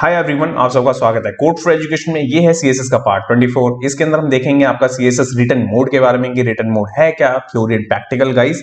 Hi everyone, आप सबका स्वागत है कोड फॉर एजुकेशन में। ये है सीएसएस का पार्ट 24। इसके अंदर हम देखेंगे आपका सीएसएस रिटन मोड के बारे में कि रिटन मोड है क्या, theory and practical guys.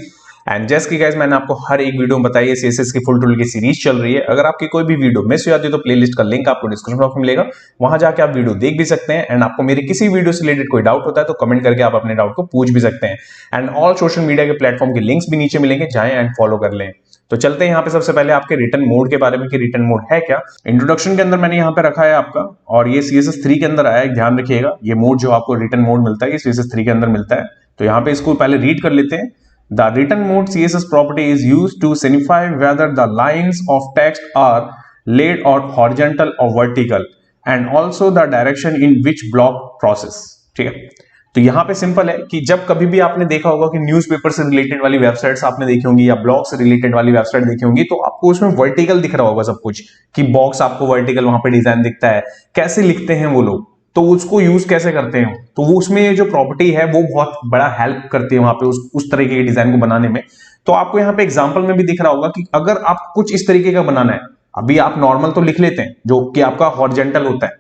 And जैसे कि गाइस मैंने आपको हर एक वीडियो में बताई है, सीएसएस की फुल टूल की सीरीज चल रही है। अगर आपकी कोई भी वीडियो मिस हो जाती है तो प्लेलिस्ट का लिंक आपको डिस्क्रिप्शन बॉक्स में मिलेगा, वहां जाके आप वीडियो देख भी सकते हैं। एंड आपको मेरी किसी वीडियो से रिलेटेड कोई डाउट होता है तो कमेंट करके आप अपने डाउट को पूछ भी सकते हैं। एंड ऑल सोशल मीडिया के प्लेटफॉर्म के लिंक्स भी नीचे मिलेंगे, जाएं एंड फॉलो कर लें। तो चलते हैं यहाँ पे सबसे पहले आपके रिटन मोड के बारे में कि रिटन मोड है क्या। इंट्रोडक्शन के अंदर मैंने यहाँ पे रखा है आपका, और ये CSS 3 के अंदर आया है, ध्यान रखिएगा। ये मोड जो आपको रिटन मोड मिलता है ये CSS 3 के अंदर मिलता है। तो यहाँ पे इसको पहले रीड कर लेते हैं। The written mode CSS property is used to signify whether the lines of text are laid or horizontal or vertical and also the direction in which block process। ठीक है, तो यहाँ पे सिंपल है कि जब कभी भी आपने देखा होगा कि न्यूज़पेपर से रिलेटेड वाली वेबसाइट्स आपने देखी होंगी या ब्लॉग से रिलेटेड वाली वेबसाइट देखी होंगी, तो आपको उसमें वर्टिकल दिख रहा होगा सब कुछ, कि बॉक्स आपको वर्टिकल वहां पे डिजाइन दिखता है। कैसे लिखते हैं वो लोग, तो उसको यूज कैसे करते हैं, तो वो उसमें जो प्रॉपर्टी है वो बहुत बड़ा हेल्प करती है वहां पे उस तरीके के डिजाइन को बनाने में। तो आपको यहाँ पे एग्जांपल में भी दिख रहा होगा कि अगर आप कुछ इस तरीके का बनाना है, अभी आप नॉर्मल तो लिख लेते हैं जो कि आपका हॉरिजॉन्टल होता है,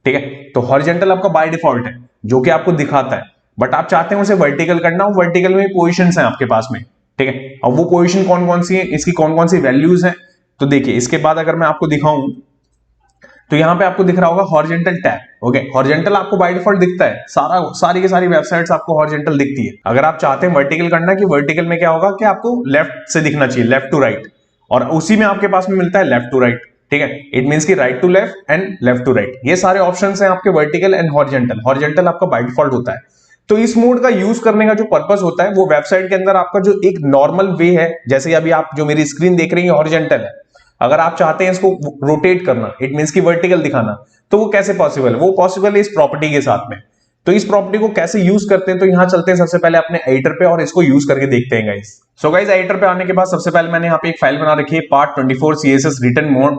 ठीक है। तो हॉरिजॉन्टल आपका बाय डिफॉल्ट है जो कि आपको दिखाता है, बट आप चाहते हैं उसे वर्टिकल करना। वो वर्टिकल में पोजीशंस हैं आपके पास में, ठीक है। अब वो पोजीशन कौन कौन सी है, इसकी कौन कौन सी वैल्यूज हैं, तो देखिए इसके बाद अगर मैं आपको दिखाऊं तो यहाँ पे आपको दिख रहा होगा हॉरिजॉन्टल टैब। ओके, हॉरिजॉन्टल आपको बाय डिफॉल्ट दिखता है, सारी की सारी वेबसाइट्स आपको हॉरिजॉन्टल दिखती है। अगर आप चाहते हैं वर्टिकल करना, कि वर्टिकल में क्या होगा कि आपको लेफ्ट से दिखना चाहिए, लेफ्ट टू राइट, और उसी में आपके पास में मिलता है लेफ्ट टू राइट, ठीक है। इट मींस कि right to left and left to right, ये सारे ऑप्शंस हैं आपके वर्टिकल एंड हॉरिजॉन्टल। हॉरिजॉन्टल आपका बाय डिफॉल्ट होता है। तो इस मोड का यूज करने का जो पर्पस होता है, वो वेबसाइट के अंदर आपका जो एक नॉर्मल वे है, जैसे अभी आप जो मेरी स्क्रीन देख रही है हॉरिजॉन्टल है, अगर आप चाहते हैं इसको रोटेट करना, इट मींस कि वर्टिकल दिखाना, तो वो कैसे पॉसिबल है? वो पॉसिबल है इस प्रॉपर्टी के साथ में। तो इस प्रॉपर्टी को कैसे यूज करते हैं, तो यहां चलते हैं सबसे पहले अपने एडिटर पे और इसको यूज करके देखते हैं गाइस। सो गाइस, एडिटर पे आने के बाद सबसे पहले मैंने यहाँ पे एक फाइल बना रखी है, part 24 CSS written mode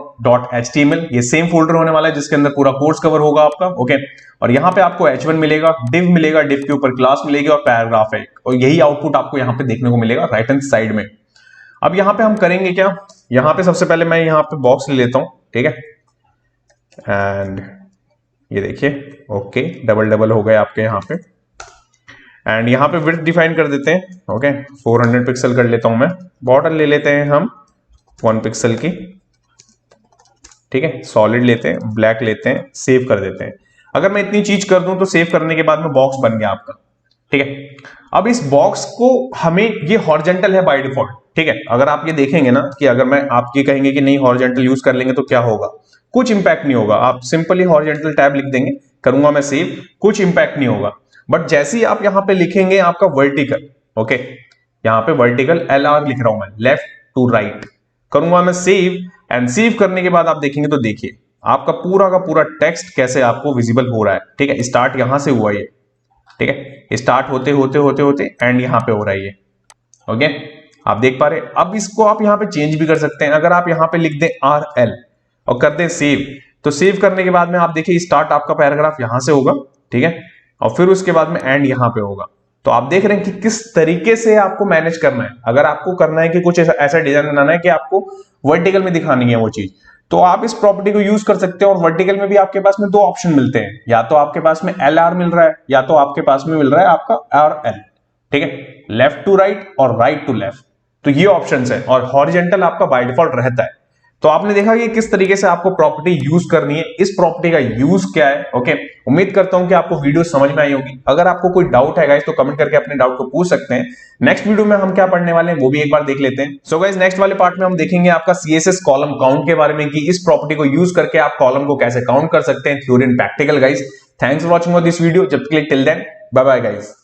.html। ये सेम फोल्डर होने वाला है जिसके अंदर पूरा कोर्स कवर होगा आपका, ओके। और यहाँ पे आपको h1 मिलेगा, div मिलेगा, div के ऊपर क्लास मिलेगी और पैराग्राफ है, और यही आउटपुट आपको यहाँ पे देखने को मिलेगा राइट हैंड साइड में। अब यहाँ पे हम करेंगे क्या, यहाँ पे सबसे पहले मैं यहाँ पे बॉक्स ले लेता हूँ, ठीक है। एंड ये देखिए, ओके, डबल हो गए आपके यहाँ पे। एंड यहाँ पे विड्थ डिफाइन कर देते हैं, ओके, 400 पिक्सल कर लेता हूं मैं। बॉर्डर ले लेते हैं हम 1 पिक्सल की, ठीक है। सॉलिड लेते हैं, ब्लैक लेते हैं, सेव कर देते हैं। अगर मैं इतनी चीज कर दूं तो सेव करने के बाद में बॉक्स बन गया आपका, ठीक है। अब इस बॉक्स को हमें, ये हॉरिजॉन्टल है बाय डिफॉल्ट, ठीक है। अगर आप ये देखेंगे ना कि अगर मैं आप ये कहेंगे कि नहीं हॉरिजॉन्टल यूज कर लेंगे तो क्या होगा, कुछ इंपैक्ट नहीं होगा। आप सिंपली हॉरिजॉन्टल टैब लिख देंगे, करूंगा मैं सेव, कुछ इंपैक्ट नहीं होगा। बट जैसे ही आप यहां पे लिखेंगे आपका वर्टिकल, ओके, यहां पे वर्टिकल LR लिख रहा हूं मैं, लेफ्ट टू राइट, करूंगा मैं सेव। एंड सेव करने के बाद आप देखेंगे तो देखिए आपका पूरा का पूरा टेक्स्ट कैसे आपको विजिबल हो रहा है, ठीक है। स्टार्ट यहां से हुआ ये, ठीक है, स्टार्ट होते होते होते होते एंड यहां पे हो रहा है ये, ओके, आप देख पा रहे। अब इसको आप यहां पे चेंज भी कर सकते हैं। अगर आप यहां पे लिख दें RL और कर दें सेव, तो सेव करने के बाद में आप देखिए स्टार्ट आपका पैराग्राफ यहां से होगा, ठीक है, और फिर उसके बाद में एंड यहां पे होगा। तो आप देख रहे हैं कि किस तरीके से आपको मैनेज करना है। अगर आपको करना है कि कुछ ऐसा डिजाइन बनाना है कि आपको वर्टिकल में दिखानी है वो चीज, तो आप इस प्रॉपर्टी को यूज कर सकते हैं। और वर्टिकल में भी आपके पास में 2 ऑप्शन मिलते हैं, या तो आपके पास में LR मिल रहा है, या तो आपके पास में मिल रहा है आपका RL, ठीक है, लेफ्ट टू राइट और राइट टू लेफ्ट। तो ये ऑप्शंस है, और हॉरिजॉन्टल आपका बाय डिफॉल्ट रहता है। तो आपने देखा कि किस तरीके से आपको प्रॉपर्टी यूज करनी है, इस प्रॉपर्टी का यूज क्या है, ओके। उम्मीद करता हूं कि आपको वीडियो समझ में आई होगी। अगर आपको कोई डाउट है गाइस तो कमेंट करके अपने डाउट को पूछ सकते हैं। नेक्स्ट वीडियो में हम क्या पढ़ने वाले हैं वो भी एक बार देख लेते हैं। सो गाइस, नेक्स्ट वाले पार्ट में हम देखेंगे आपका CSS कॉलम काउंट के बारे में, कि इस प्रॉपर्टी को यूज करके आप कॉलम को कैसे काउंट कर सकते हैं, theory and practical guys. Thanks for watching this video. जब तक till then bye bye guys.